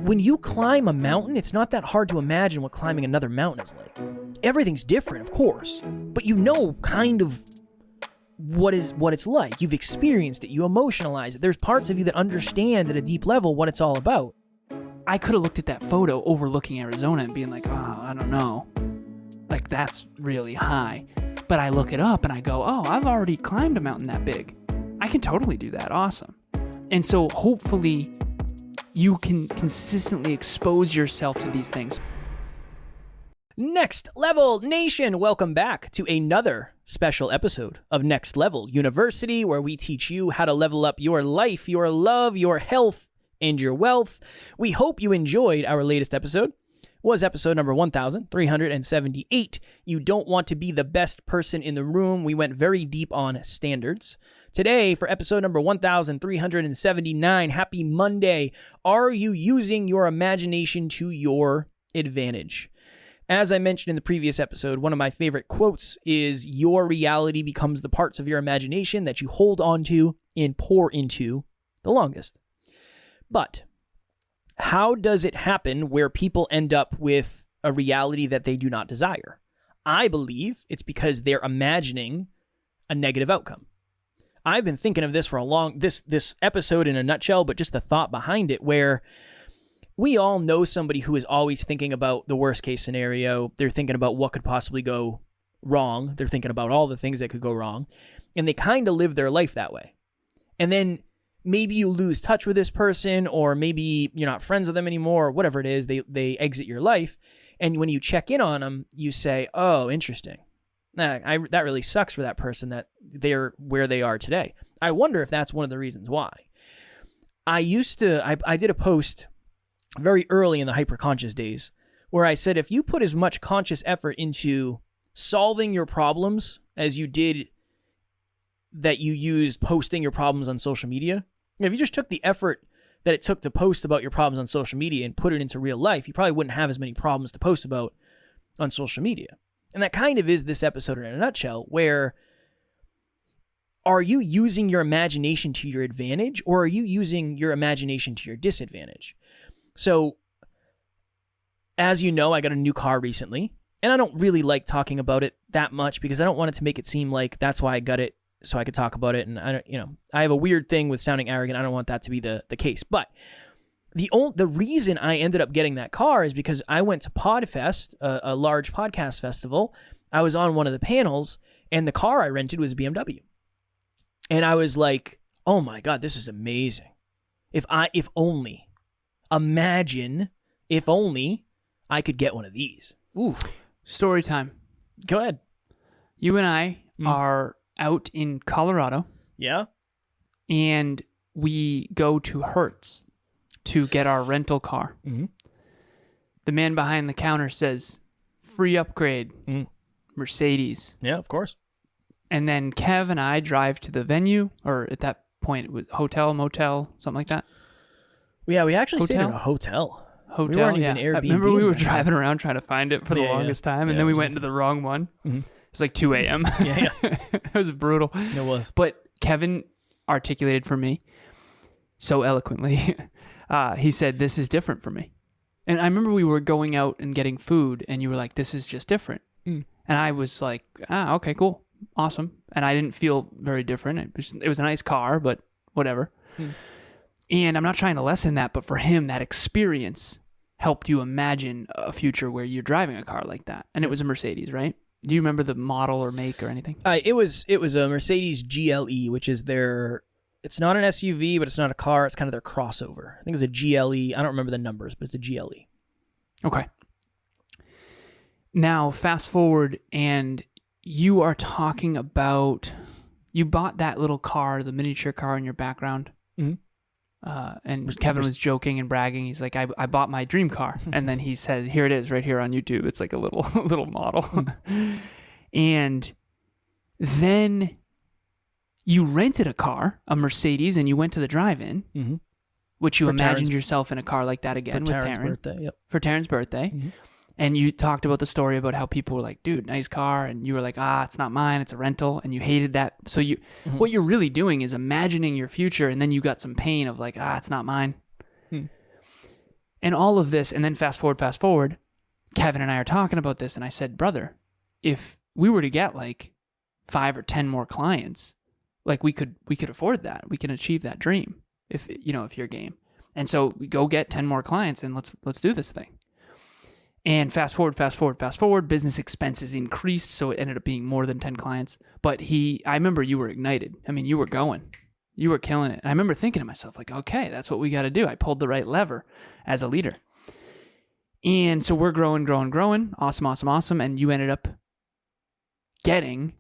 when you climb a mountain, it's not that hard to imagine what climbing another mountain is like. Everything's different, of course, but you know kind of what it's like. You've experienced it. You emotionalize it. There's parts of you that understand at a deep level what it's all about. I could have looked at that photo overlooking Arizona and being like, oh, I don't know. Like, that's really high. But I look it up and I go, oh, I've already climbed a mountain that big. I can totally do that. Awesome. And so hopefully you can consistently expose yourself to these things. Next Level Nation, welcome back to another special episode of Next Level University, where we teach you how to level up your life, your love, your health, and your wealth. We hope you enjoyed our latest episode. It was episode number 1378. You don't want to be the best person in the room. We went very deep on standards. Today, for episode number 1379, happy Monday. Are you using your imagination to your advantage? As I mentioned in the previous episode, one of my favorite quotes is, your reality becomes the parts of your imagination that you hold on to and pour into the longest. But how does it happen where people end up with a reality that they do not desire? I believe it's because they're imagining a negative outcome. I've been thinking of this for this episode in a nutshell, but just the thought behind it, where we all know somebody who is always thinking about the worst case scenario. They're thinking about what could possibly go wrong. They're thinking about all the things that could go wrong, and they kind of live their life that way. And then maybe you lose touch with this person, or maybe you're not friends with them anymore, or whatever it is, they exit your life. And when you check in on them, you say, oh, interesting. That really sucks for that person that they're where they are today. I wonder if that's one of the reasons why. I did a post very early in the hyperconscious days where I said, if you put as much conscious effort into solving your problems as you did that you used posting your problems on social media, if you just took the effort that it took to post about your problems on social media and put it into real life, you probably wouldn't have as many problems to post about on social media. And that kind of is this episode in a nutshell, where are you using your imagination to your advantage, or are you using your imagination to your disadvantage? So, as you know, I got a new car recently, and I don't really like talking about it that much because I don't want it to make it seem like that's why I got it, so I could talk about it. And I have a weird thing with sounding arrogant. I don't want that to be the case. But the reason I ended up getting that car is because I went to PodFest, a large podcast festival. I was on one of the panels, and the car I rented was a BMW. And I was like, oh my God, this is amazing. If only I could get one of these. Ooh. Story time. Go ahead. You and I are out in Colorado. Yeah. And we go to Hertz to get our rental car. Mm-hmm. The man behind the counter says, free upgrade, Mercedes. Yeah, of course. And then Kev and I drive to the venue, or at that point, it was hotel, motel, something like that. Yeah, we actually stayed at a hotel. We weren't even Airbnb. I remember we were driving around trying to find it for the longest time, and then we went into the wrong one. Mm-hmm. It was like 2 a.m. Yeah. It was brutal. It was. But Kevin articulated for me so eloquently. He said, this is different for me. And I remember we were going out and getting food, and you were like, this is just different. And I was like, okay, cool. Awesome. And I didn't feel very different. It was a nice car, but whatever. And I'm not trying to lessen that, but for him, that experience helped you imagine a future where you're driving a car like that. And it was a Mercedes, right? Do you remember the model or make or anything? It was a Mercedes GLE, which is it's not an SUV, but it's not a car. It's kind of their crossover. I think it's a GLE. I don't remember the numbers, but it's a GLE. Okay. Now, fast forward, and you are talking about, you bought that little car, the miniature car in your background. Mm-hmm. And Kevin was joking and bragging. He's like, I bought my dream car. And then he said, here it is right here on YouTube. It's like a little model. And then you rented a car, a Mercedes, and you went to the drive-in, which you imagined yourself in a car like that again with Tarryn. For Tarryn's birthday. Mm-hmm. And you talked about the story about how people were like, dude, nice car. And you were like, it's not mine. It's a rental. And you hated that. So what you're really doing is imagining your future. And then you got some pain of like, it's not mine. And all of this, and then fast forward, Kevin and I are talking about this, and I said, brother, if we were to get like 5 or 10 more clients, like we could afford that. We can achieve that dream if you're game. And so we go get 10 more clients and let's do this thing. And fast forward, business expenses increased, so it ended up being more than 10 clients. But I remember you were ignited. I mean, you were going. You were killing it. And I remember thinking to myself, like, okay, that's what we got to do. I pulled the right lever as a leader. And so we're growing. Awesome. And you ended up getting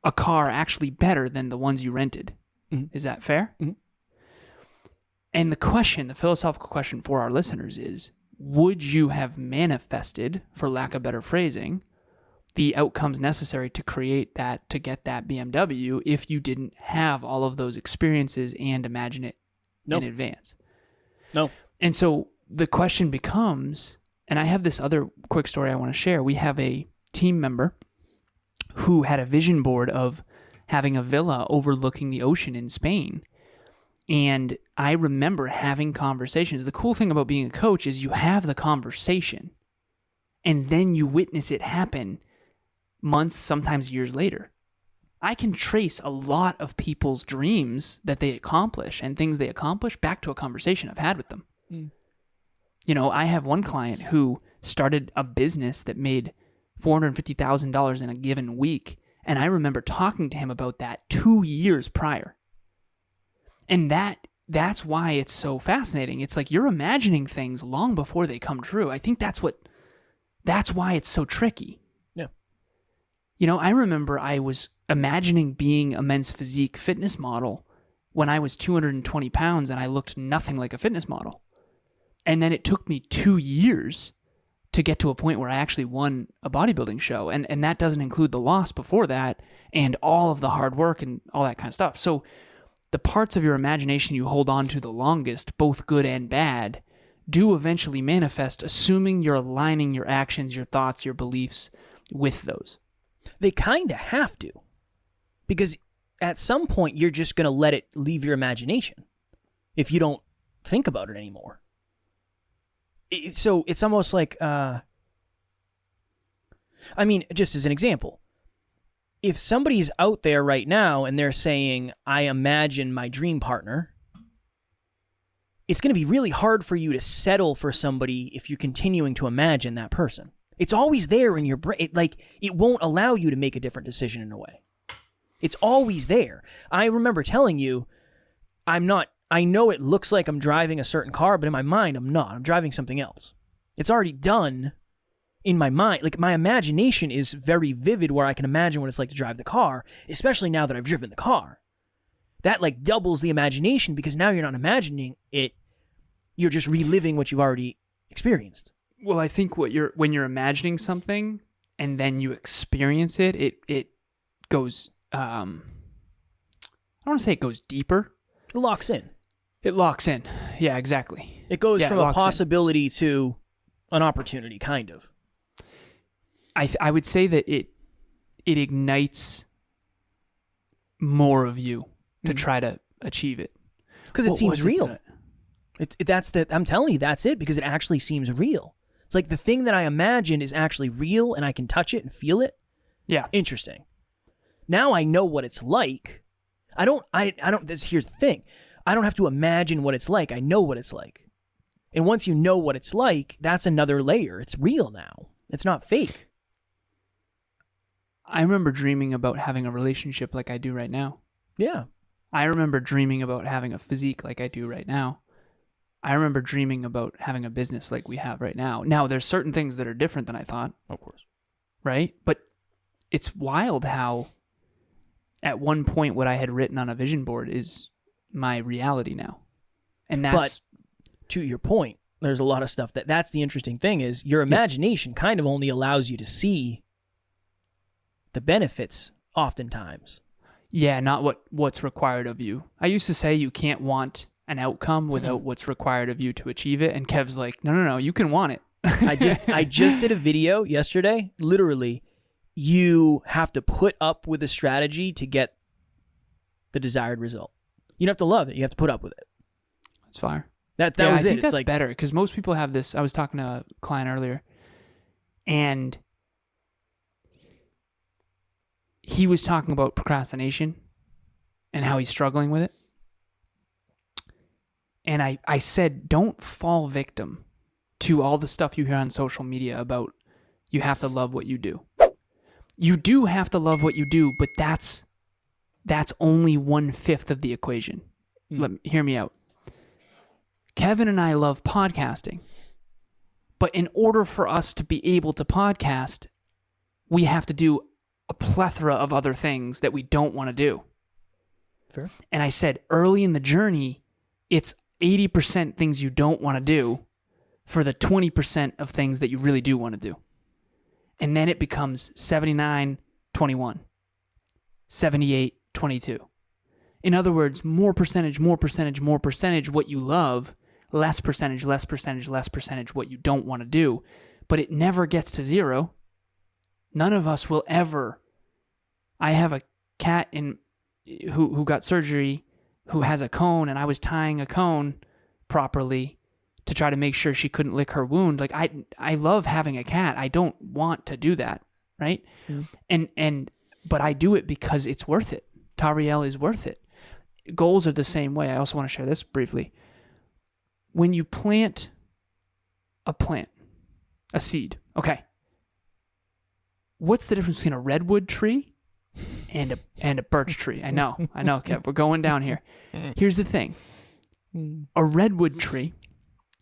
a car actually better than the ones you rented. Mm-hmm. Is that fair? Mm-hmm. And the philosophical question for our listeners is, would you have manifested, for lack of better phrasing, the outcomes necessary to get that BMW if you didn't have all of those experiences and imagine it in advance? No. And so the question becomes, and I have this other quick story I want to share. We have a team member who had a vision board of having a villa overlooking the ocean in Spain. And I remember having conversations. The cool thing about being a coach is you have the conversation and then you witness it happen months, sometimes years later. I can trace a lot of people's dreams that they accomplish and things they accomplish back to a conversation I've had with them. Mm. I have one client who started a business that made $450,000 in a given week. And I remember talking to him about that 2 years prior. And that's why it's so fascinating. It's like you're imagining things long before they come true. I think that's why it's so tricky. Yeah. I remember I was imagining being a men's physique fitness model when I was 220 pounds and I looked nothing like a fitness model. And then it took me 2 years to get to a point where I actually won a bodybuilding show. And that doesn't include the loss before that and all of the hard work and all that kind of stuff. So the parts of your imagination you hold on to the longest, both good and bad, do eventually manifest, assuming you're aligning your actions, your thoughts, your beliefs with those. They kind of have to. Because at some point, you're just going to let it leave your imagination if you don't think about it anymore. So it's almost like, just as an example, if somebody's out there right now and they're saying, I imagine my dream partner, it's going to be really hard for you to settle for somebody if you're continuing to imagine that person. It's always there in your brain. It won't allow you to make a different decision in a way. It's always there. I remember telling you, I know it looks like I'm driving a certain car, but in my mind, I'm not. I'm driving something else. It's already done in my mind. Like, my imagination is very vivid where I can imagine what it's like to drive the car, especially now that I've driven the car. That doubles the imagination because now you're not imagining it. You're just reliving what you've already experienced. Well, I think when you're imagining something and then you experience it, it goes, I don't want to say it goes deeper. It locks in. It locks in. Yeah, exactly. It goes from a possibility to an opportunity, kind of. I would say that it ignites more of you to try to achieve it. Because it seems real. I'm telling you, that's it, because it actually seems real. It's like the thing that I imagined is actually real and I can touch it and feel it. Yeah. Interesting. Now I know what it's like. Here's the thing. I don't have to imagine what it's like. I know what it's like. And once you know what it's like, that's another layer. It's real now. It's not fake. I remember dreaming about having a relationship like I do right now. Yeah. I remember dreaming about having a physique like I do right now. I remember dreaming about having a business like we have right now. Now, there's certain things that are different than I thought. Of course. Right? But it's wild how at one point what I had written on a vision board is my reality now. And that's... But to your point, there's a lot of stuff that's the interesting thing is your imagination kind of only allows you to see the benefits oftentimes. Yeah, not what's required of you. I used to say you can't want an outcome without what's required of you to achieve it. And Kev's like, no, you can want it. I just did a video yesterday. Literally, you have to put up with a strategy to get the desired result. You don't have to love it. You have to put up with it. That's fire. That was I it. think It's that's like better because most people have this. I was talking to a client earlier, and he was talking about procrastination and how he's struggling with it. And I said, don't fall victim to all the stuff you hear on social media about you have to love what you do. You do have to love what you do, but that's only 1/5 of the equation. Hear me out. Kevin and I love podcasting, but in order for us to be able to podcast, we have to do a plethora of other things that we don't want to do. Fair. And I said, early in the journey, it's 80% things you don't want to do for the 20% of things that you really do want to do. And then it becomes 79-21, 78-22. In other words, more percentage what you love, less percentage what you don't want to do. But it never gets to zero. None of us will ever. I have a cat who got surgery who has a cone, and I was tying a cone properly to try to make sure she couldn't lick her wound. Like I love having a cat. I don't want to do that, right? But I do it because it's worth it. Tariel is worth it. Goals are the same way. I also want to share this briefly. When you plant a seed, okay. What's the difference between a redwood tree and a birch tree? I know, Kev. We're going down here. Here's the thing. A redwood tree,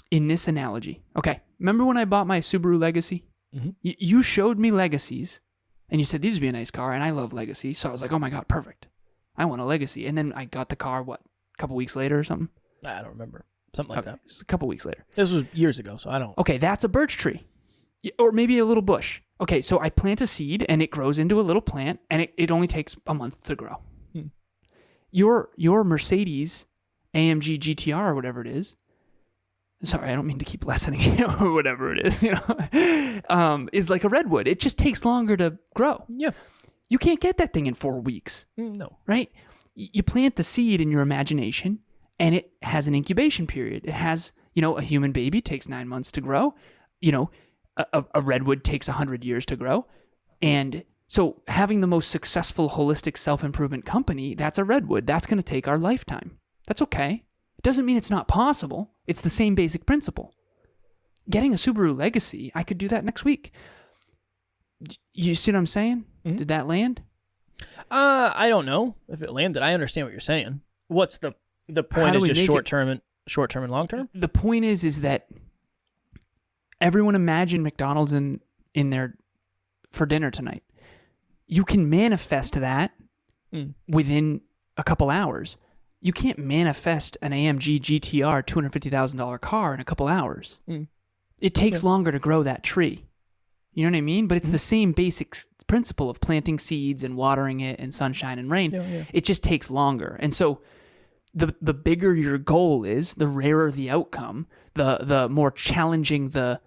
in this analogy, okay, remember when I bought my Subaru Legacy? Mm-hmm. You showed me Legacies, and you said, these would be a nice car, and I love Legacy, so I was like, oh my God, perfect. I want a Legacy. And then I got the car, a couple weeks later or something? I don't remember. Something like that. Just a couple weeks later. This was years ago, so I don't. Okay, that's a birch tree. Or maybe a little bush. Okay, so I plant a seed, and it grows into a little plant, and it only takes a month to grow. Your Mercedes AMG GTR or whatever it is, sorry, I don't mean to keep lessening or whatever it is, is like a redwood. It just takes longer to grow. Yeah. You can't get that thing in 4 weeks. No. Right? You plant the seed in your imagination, and it has an incubation period. It has, a human baby takes 9 months to grow. A redwood takes 100 years to grow. And so having the most successful holistic self-improvement company, that's a redwood. That's going to take our lifetime. That's okay. It doesn't mean it's not possible. It's the same basic principle. Getting a Subaru Legacy, I could do that next week. You see what I'm saying? Mm-hmm. Did that land? I don't know if it landed. I understand what you're saying. What's the point? Is just short term and long term? The point is that everyone imagine McDonald's in there for dinner tonight. You can manifest that within a couple hours. You can't manifest an AMG GTR $250,000 car in a couple hours. It takes longer to grow that tree. You know what I mean? But it's the same basic principle of planting seeds and watering it and sunshine and rain. Yeah. It just takes longer. And so the bigger your goal is, the rarer the outcome, the more challenging the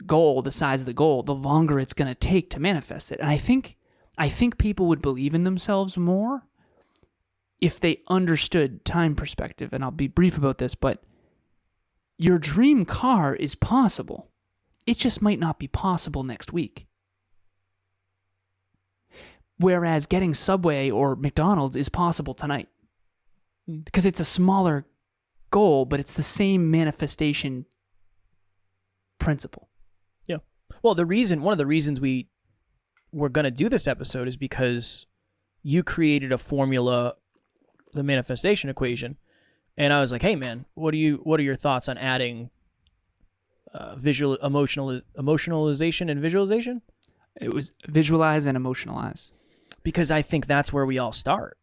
goal, the size of the goal, the longer it's going to take to manifest it. And I think people would believe in themselves more if they understood time perspective. And I'll be brief about this, but your dream car is possible. It just might not be possible next week. Whereas getting Subway or McDonald's is possible tonight. Because it's a smaller goal, but it's the same manifestation principle. Yeah. Well, one of the reasons we were going to do this episode is because you created a formula, the manifestation equation, and I was like, hey man, what are your thoughts on adding emotionalization and visualization? It was visualize and emotionalize. Because I think that's where we all start.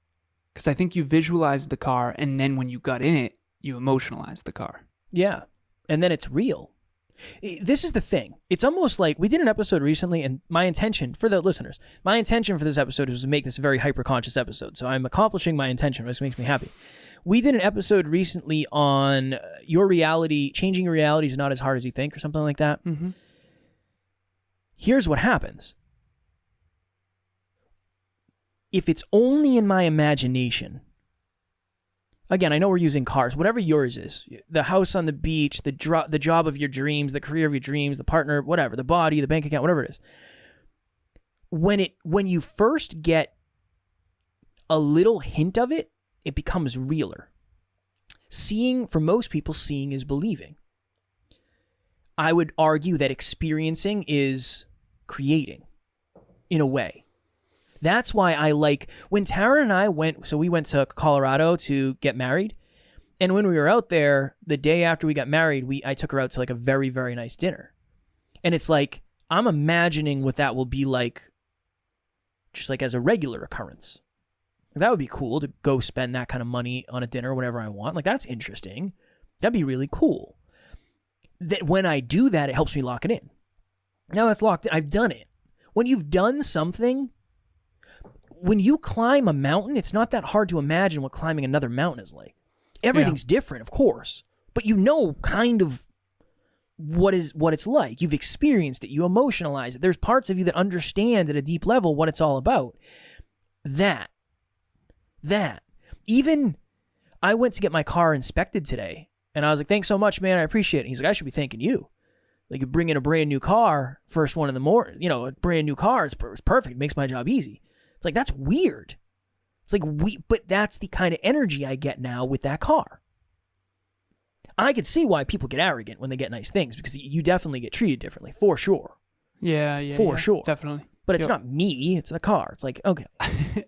Because I think you visualize the car, and then when you got in it, you emotionalize the car. Yeah. And then it's real. This is the thing. It's almost like we did an episode recently, and my intention for the listeners, my intention for this episode was to make this a very hyper-conscious episode. So I'm accomplishing my intention, which makes me happy. We did an episode recently on changing your reality is not as hard as you think, or something like that. Mm-hmm. Here's what happens. If it's only in my imagination, again, I know we're using cars, whatever yours is, the house on the beach, the job of your dreams, the career of your dreams, the partner, whatever, the body, the bank account, whatever it is. When you first get a little hint of it, it becomes realer. For most people, seeing is believing. I would argue that experiencing is creating, in a way. That's why I like, when Tarryn and I went to Colorado to get married, and when we were out there, the day after we got married, I took her out to like a very, very nice dinner. And it's like, I'm imagining what that will be like, just like as a regular occurrence. That would be cool to go spend that kind of money on a dinner whenever I want. Like, that's interesting. That'd be really cool. That when I do that, it helps me lock it in. Now that's locked in. I've done it. When you've done something, when you climb a mountain, it's not that hard to imagine what climbing another mountain is like. Everything's different, of course, but you know kind of what it's like. You've experienced it. You emotionalize it. There's parts of you that understand at a deep level what it's all about. That. Even I went to get my car inspected today, and I was like, thanks so much, man. I appreciate it. He's like, I should be thanking you. Like, you bring in a brand new car, first one in the morning, a brand new car, it's perfect. It makes my job easy. It's like, that's weird. It's like, but that's the kind of energy I get now with that car. I could see why people get arrogant when they get nice things, because you definitely get treated differently, for sure. Yeah. For sure. Definitely. But it's not me, it's the car. It's like, okay.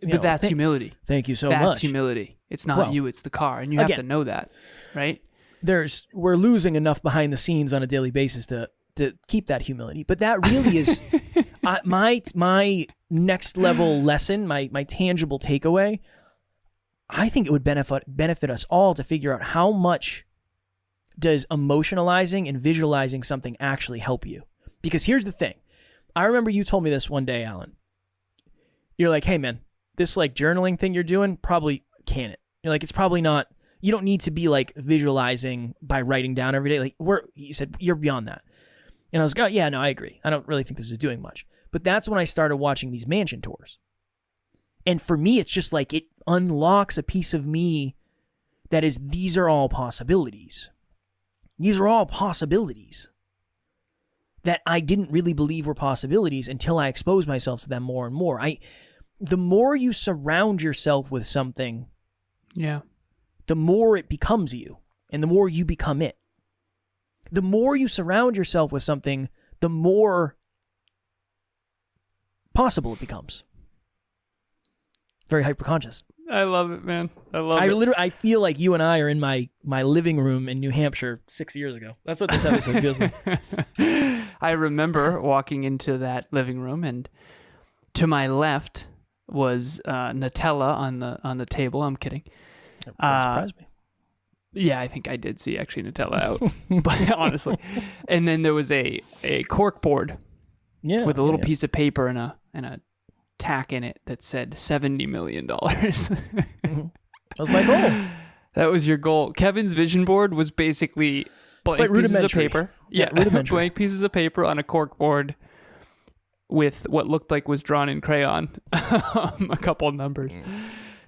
But that's humility. Thank you so much. That's humility. It's not you, it's the car. And you have to know that, right? We're losing enough behind the scenes on a daily basis to keep that humility. But that really is my next level lesson, my tangible takeaway. I think it would benefit us all to figure out how much does emotionalizing and visualizing something actually help you. Because here's the thing. I remember you told me this one day, Alan. You're like, hey man, this like journaling thing you're doing, probably can't it? You're like, it's probably not, you don't need to be like visualizing by writing down every day. Like you said, you're beyond that. And I was like, oh, yeah, no, I agree. I don't really think this is doing much. But that's when I started watching these mansion tours. And for me, it's just like it unlocks a piece of me that is, these are all possibilities. These are all possibilities that I didn't really believe were possibilities until I exposed myself to them more and more. The more you surround yourself with something, the more it becomes you, and the more you become it. The more you surround yourself with something, the more possible it becomes. Very hyperconscious. I love it, man. I feel like you and I are in my living room in New Hampshire 6 years ago. That's what this episode feels like. I remember walking into that living room, and to my left was Nutella on the table. I'm kidding. That surprised me. Yeah, I think I did see actually Nutella out, but honestly. And then there was a cork board with a little piece of paper and a tack in it that said $70 million. That was my goal. That was your goal. Kevin's vision board was basically blank pieces of paper. Blank pieces of paper on a cork board with what looked like was drawn in crayon. A couple of numbers.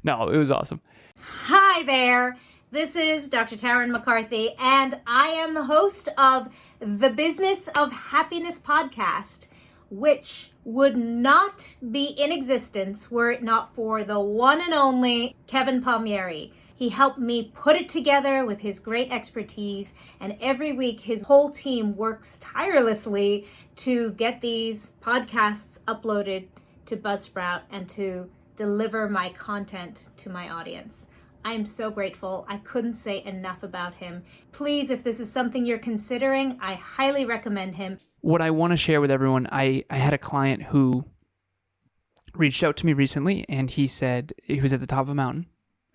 No, it was awesome. Hi there. This is Dr. Tarryn McCarthy, and I am the host of the Business of Happiness podcast, which would not be in existence were it not for the one and only Kevin Palmieri. He helped me put it together with his great expertise, and every week his whole team works tirelessly to get these podcasts uploaded to Buzzsprout and to deliver my content to my audience. I am so grateful. I couldn't say enough about him. Please, if this is something you're considering, I highly recommend him. What I want to share with everyone, I had a client who reached out to me recently, and he said he was at the top of a mountain.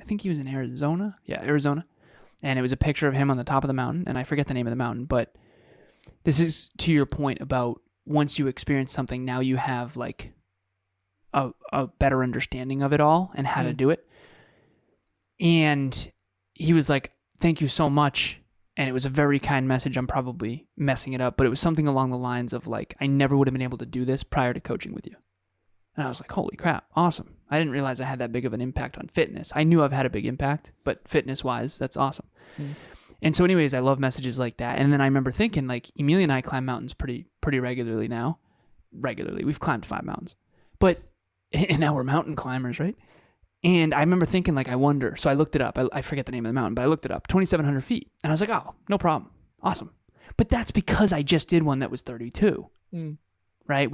I think he was in Arizona. Yeah, Arizona. And it was a picture of him on the top of the mountain, and I forget the name of the mountain, but this is to your point about once you experience something, now you have like a better understanding of it all and how to do it. And he was like, thank you so much. And it was a very kind message. I'm probably messing it up, but it was something along the lines of like, I never would have been able to do this prior to coaching with you. And I was like, holy crap, awesome. I didn't realize I had that big of an impact on fitness. I knew I've had a big impact, but fitness-wise, that's awesome. And so anyways, I love messages like that. And then I remember thinking, like, Emilia and I climb mountains pretty regularly now. Regularly. We've climbed 5 mountains. And now we're mountain climbers, right? And I remember thinking, like, I wonder. So I looked it up. I forget the name of the mountain, but I looked it up. 2,700 feet. And I was like, oh, no problem. Awesome. But that's because I just did one that was 32. Right?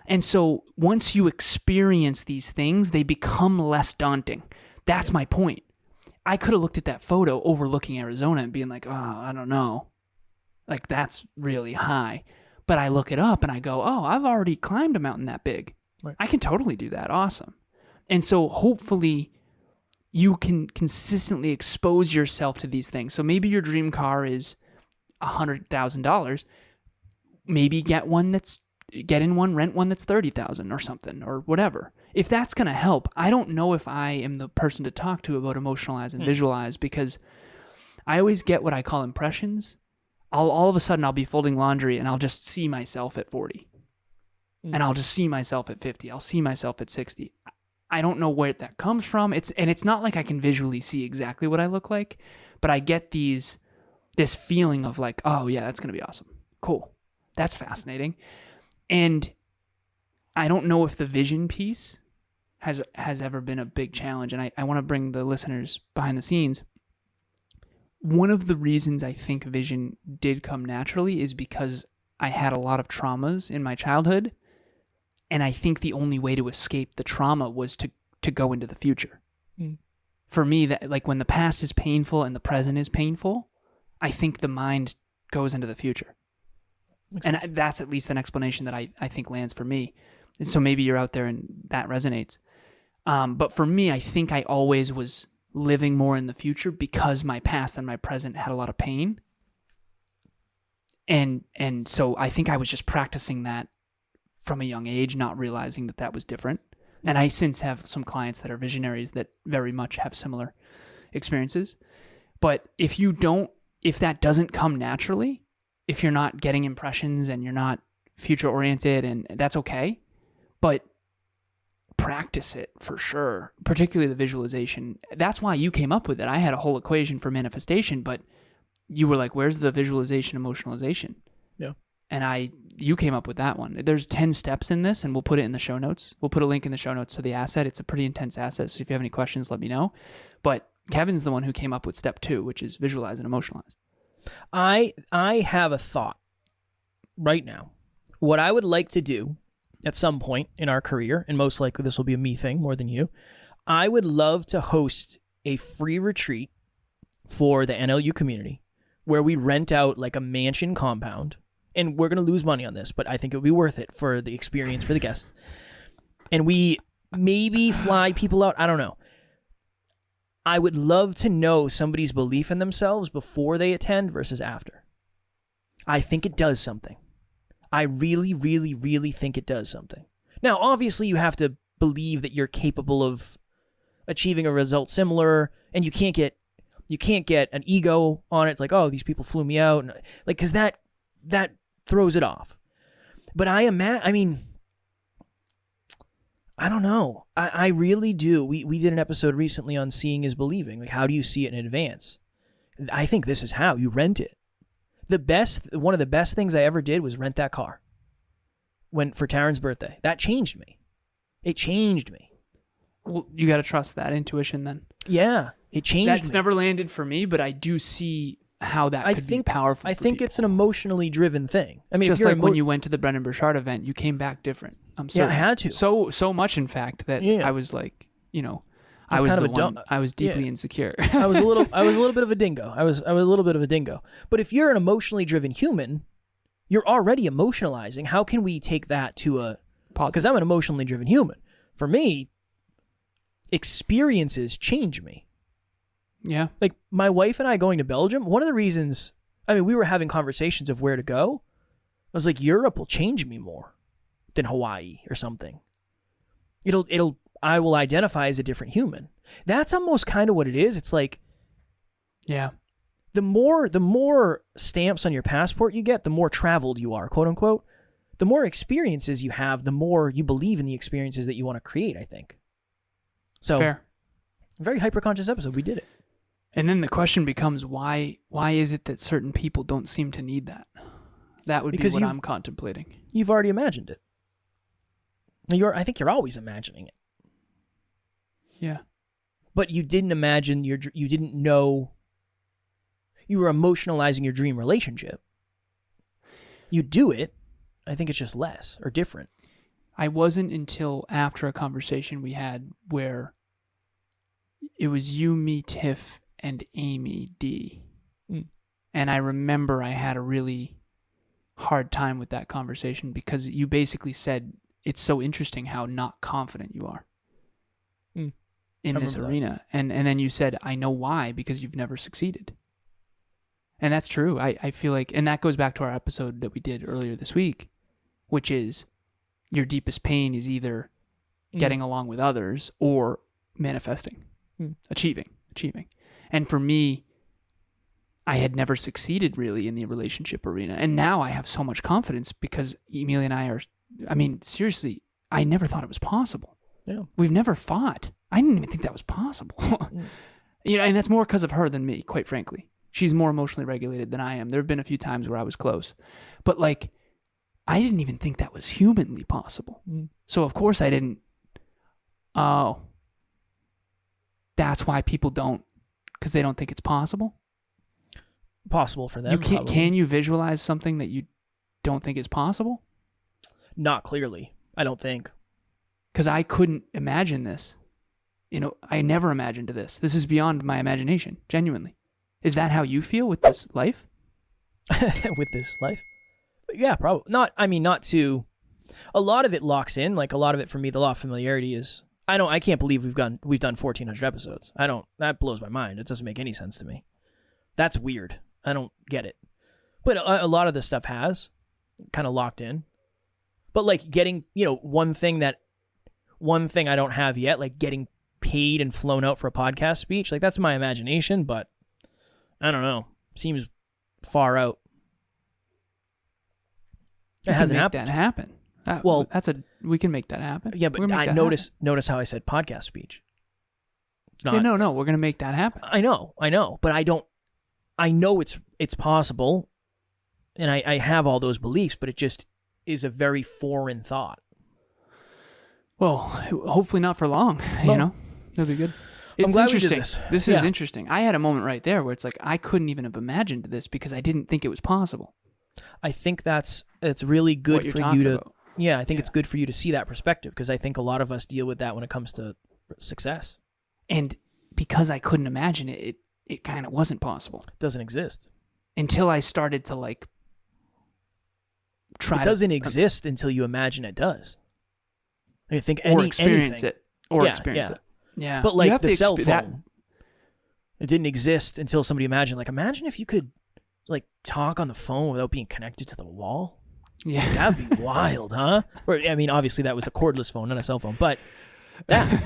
And so once you experience these things, they become less daunting. That's my point. I could have looked at that photo overlooking Arizona and being like, oh, I don't know. Like, that's really high. But I look it up and I go, oh, I've already climbed a mountain that big. Right. I can totally do that. Awesome. And so hopefully you can consistently expose yourself to these things. So maybe your dream car is $100,000. Maybe rent one that's $30,000 or something or whatever. If that's going to help, I don't know if I am the person to talk to about emotionalize and visualize, because I always get what I call impressions. All of a sudden I'll be folding laundry and I'll just see myself at 40 and I'll just see myself at 50. I'll see myself at 60. I don't know where that comes from. It's not like I can visually see exactly what I look like, but I get this feeling of like, oh yeah, that's going to be awesome. Cool. That's fascinating. And I don't know if the vision piece has ever been a big challenge. And I want to bring the listeners behind the scenes. One of the reasons I think vision did come naturally is because I had a lot of traumas in my childhood. And I think the only way to escape the trauma was to go into the future. For me, that, like, when the past is painful and the present is painful, I think the mind goes into the future. And that's at least an explanation that I think lands for me. And so maybe you're out there and that resonates. But for me, I think I always was living more in the future because my past and my present had a lot of pain. And so I think I was just practicing that from a young age, not realizing that was different. And I since have some clients that are visionaries that very much have similar experiences. But if that doesn't come naturally, if you're not getting impressions and you're not future oriented, and that's okay, but practice it for sure, particularly the visualization. That's why you came up with it. I had a whole equation for manifestation, but you were like, where's the visualization, emotionalization? Yeah. And you came up with that one. There's 10 steps in this, and we'll put it in the show notes. We'll put a link in the show notes to the asset. It's a pretty intense asset, so if you have any questions, let me know. But Kevin's the one who came up with step 2, which is visualize and emotionalize. I have a thought right now. What I would like to do at some point in our career, and most likely this will be a me thing more than you, I would love to host a free retreat for the NLU community where we rent out like a mansion compound, and we're going to lose money on this, but I think it would be worth it for the experience for the guests. And we maybe fly people out. I don't know. I would love to know somebody's belief in themselves before they attend versus after. I think it does something. I really, really, really think it does something. Now, obviously, you have to believe that you're capable of achieving a result similar, and you can't get an ego on it. It's like, oh, these people flew me out, and like, because that throws it off. But I don't know. I really do. We did an episode recently on seeing is believing. Like, how do you see it in advance? I think this is how you rent it. One of the best things I ever did was rent that car for Tarryn's birthday. That changed me. It changed me. Well, you got to trust that intuition then. Yeah, it changed me. That's never landed for me, but I do see how that could be powerful. I think it's an emotionally driven thing. I mean, just like when you went to the Brendan Burchard event, you came back different. I'm sorry. Yeah, I had to. So much, in fact, that I was like, I was deeply insecure. I was a little bit of a dingo. I was a little bit of a dingo. But if you're an emotionally driven human, you're already emotionalizing. How can we take that to a positive? Because I'm an emotionally driven human. For me, experiences change me. Yeah. Like my wife and I going to Belgium, one of the reasons, we were having conversations of where to go. I was like, Europe will change me more than Hawaii or something. I will identify as a different human. That's almost kind of what it is. It's like, yeah, the more stamps on your passport you get, the more traveled you are, quote unquote. the more experiences you have, the more you believe in the experiences that you want to create, I think. So, Fair. Very hyper-conscious episode. We did it. And then the question becomes, why is it that certain people don't seem to need that? That would be what I'm contemplating. You've already imagined it. I think you're always imagining it. Yeah. But you didn't imagine you didn't know you were emotionalizing your dream relationship. You do it. I think it's just less or different. I wasn't until after a conversation we had where it was you, me, Tiff, and Amy D. Mm. And I remember I had a really hard time with that conversation because you basically said, it's so interesting how not confident you are in this arena. And then you said, I know why, because you've never succeeded. And that's true. I feel like, and that goes back to our episode that we did earlier this week, which is your deepest pain is either getting along with others or manifesting, achieving. And for me, I had never succeeded really in the relationship arena. And now I have so much confidence because Emilia and I seriously, I never thought it was possible. Yeah. We've never fought. I didn't even think that was possible. And that's more because of her than me, quite frankly. She's more emotionally regulated than I am. There have been a few times where I was close. But I didn't even think that was humanly possible. So of course I didn't. Oh. That's why people don't, because they don't think it's possible? Possible for them. Can you visualize something that you don't think is possible? Not clearly, I don't think. Because I couldn't imagine this. I never imagined this. This is beyond my imagination, genuinely. Is that how you feel with this life? With this life? Yeah, probably. Not to... A lot of it locks in. A lot of it for me, the law of familiarity is... I can't believe we've done 1,400 episodes. That blows my mind. It doesn't make any sense to me. That's weird. I don't get it. But a lot of this stuff has kind of locked in. But getting, one thing I don't have yet, getting paid and flown out for a podcast speech, that's my imagination, but I don't know. Seems far out. It hasn't happened. That happen. We can make that happen. Yeah, but notice how I said podcast speech. It's not, no, we're gonna make that happen. I know, but I know it's possible, and I have all those beliefs, but it just is a very foreign thought. Well, hopefully not for long. It'll be good. It's interesting. This is interesting. I had a moment right there where it's I couldn't even have imagined this because I didn't think it was possible. I think it's really good for you to. About. Yeah, I think it's good for you to see that perspective because I think a lot of us deal with that when it comes to success. And because I couldn't imagine it, it kind of wasn't possible. It doesn't exist. Until I started to try. It doesn't exist until you imagine it does. I think experience anything. it. Experience it. Yeah. But the cell phone, it didn't exist until somebody imagined. Imagine if you could talk on the phone without being connected to the wall. Yeah. That'd be wild, huh? Or, obviously that was a cordless phone, not a cell phone, but that.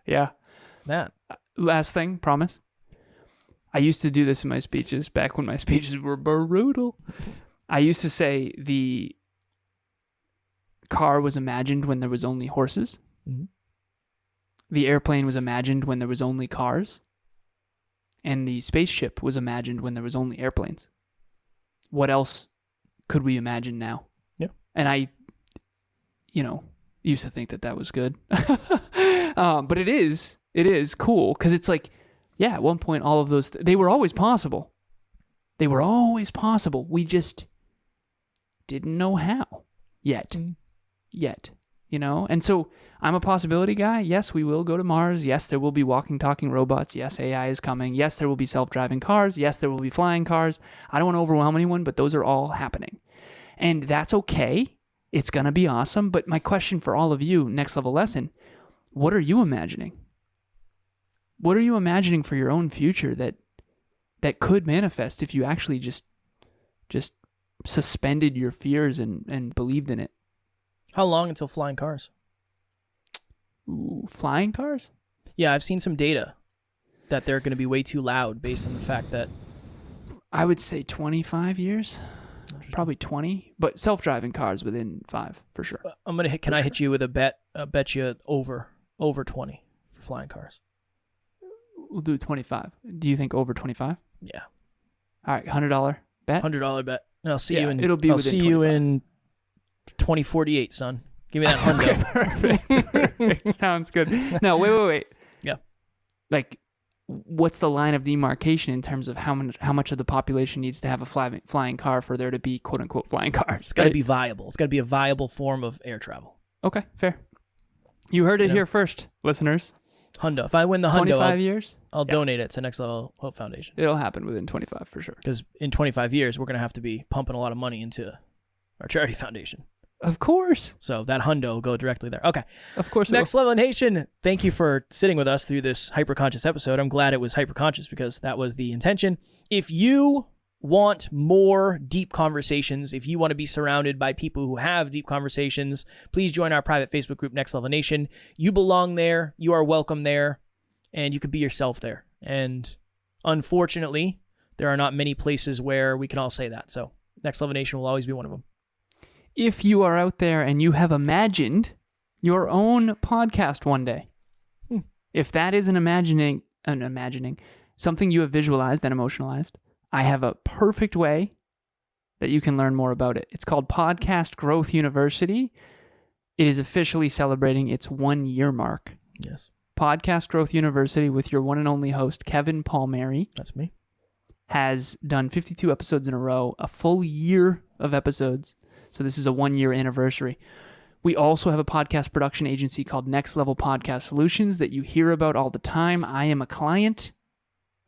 Yeah. That. Last thing, promise. I used to do this in my speeches back when my speeches were brutal. I used to say the car was imagined when there was only horses. Mm-hmm. The airplane was imagined when there was only cars. And the spaceship was imagined when there was only airplanes. What else could we imagine now? Yeah. And I, used to think that was good. But it is cool because it's at one point all of those, they were always possible. They were always possible. We just didn't know how yet. And so I'm a possibility guy. Yes, we will go to Mars. Yes, there will be walking, talking robots. Yes, AI is coming. Yes, there will be self-driving cars. Yes, there will be flying cars. I don't want to overwhelm anyone, but those are all happening. And that's okay. It's going to be awesome. But my question for all of you, next level lesson, what are you imagining? What are you imagining for your own future that could manifest if you actually just suspended your fears and believed in it? How long until flying cars? Ooh, flying cars? Yeah, I've seen some data that they're going to be way too loud based on the fact that... I would say 25 years. Probably 20, but self-driving cars within 5 for sure. I'm gonna hit. Can I hit you with a bet? Bet you over 20 for flying cars. We'll do 25. Do you think over 25? Yeah. All right, $100 bet. $100 bet. And I'll see you in. It'll be. I'll within see 25. you in 2048, son. Give me that hundo. Okay, perfect. Sounds good. No, wait. Yeah. Like, what's the line of demarcation in terms of how much of the population needs to have a flying car for there to be quote unquote flying cars? It's got to be viable. It's got to be a viable form of air travel. Okay, fair. You heard it here first, listeners. Hundo. If I win the hundo, 25 years, I'll donate it to Next Level Hope Foundation. It'll happen within 25 for sure. Because in 25 years, we're gonna have to be pumping a lot of money into our charity foundation. Of course. So that hundo will go directly there. Okay. Of course. Next Level Nation, thank you for sitting with us through this hyperconscious episode. I'm glad it was hyperconscious because that was the intention. If you want more deep conversations, if you want to be surrounded by people who have deep conversations, please join our private Facebook group, Next Level Nation. You belong there. You are welcome there. And you can be yourself there. And unfortunately, there are not many places where we can all say that. So Next Level Nation will always be one of them. If you are out there and you have imagined your own podcast one day, if that is an imagining, something you have visualized and emotionalized, I have a perfect way that you can learn more about it. It's called Podcast Growth University. It is officially celebrating its 1-year mark. Yes. Podcast Growth University with your one and only host, Kevin Palmieri. That's me. Has done 52 episodes in a row, a full year of episodes. So this is a 1-year anniversary. We also have a podcast production agency called Next Level Podcast Solutions that you hear about all the time. I am a client.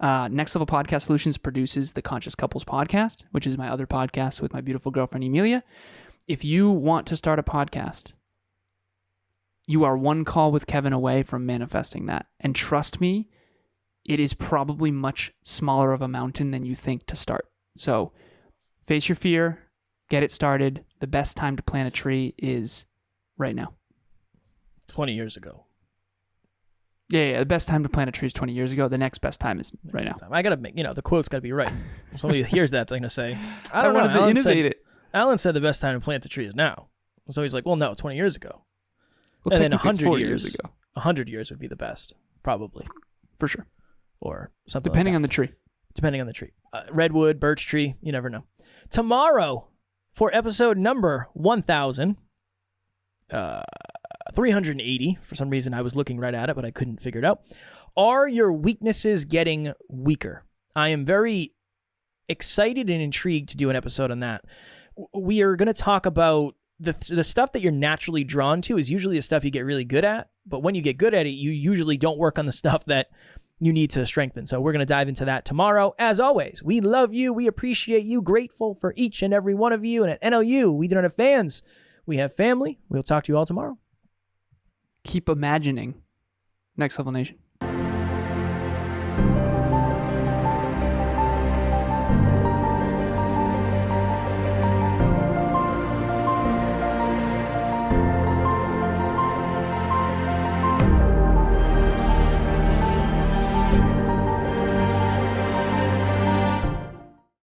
Next Level Podcast Solutions produces the Conscious Couples podcast, which is my other podcast with my beautiful girlfriend, Emilia. If you want to start a podcast, you are one call with Kevin away from manifesting that. And trust me, it is probably much smaller of a mountain than you think to start. So face your fear, get it started. The best time to plant a tree is right now. 20 years ago. Yeah. The best time to plant a tree is 20 years ago. The next best time is right now. I got to make, the quote's got to be right. Somebody hears that, they're going to say, I don't know. wanted to innovate it. Alan said the best time to plant the tree is now. So he's like, well, no, 20 years ago. Well, and then technically 100 it's 4 years ago. 100 years would be the best, probably. For sure. Or something Depending like on the tree. Depending on the tree. Redwood, birch tree, you never know. Tomorrow, for episode number 1,380, for some reason I was looking right at it, but I couldn't figure it out. Are your weaknesses getting weaker? I am very excited and intrigued to do an episode on that. We are going to talk about the stuff that you're naturally drawn to is usually the stuff you get really good at, but when you get good at it, you usually don't work on the stuff that you need to strengthen. So we're going to dive into that tomorrow. As always, we love you. We appreciate you. Grateful for each and every one of you. And at NLU, we don't have fans. We have family. We'll talk to you all tomorrow. Keep imagining. Next Level Nation.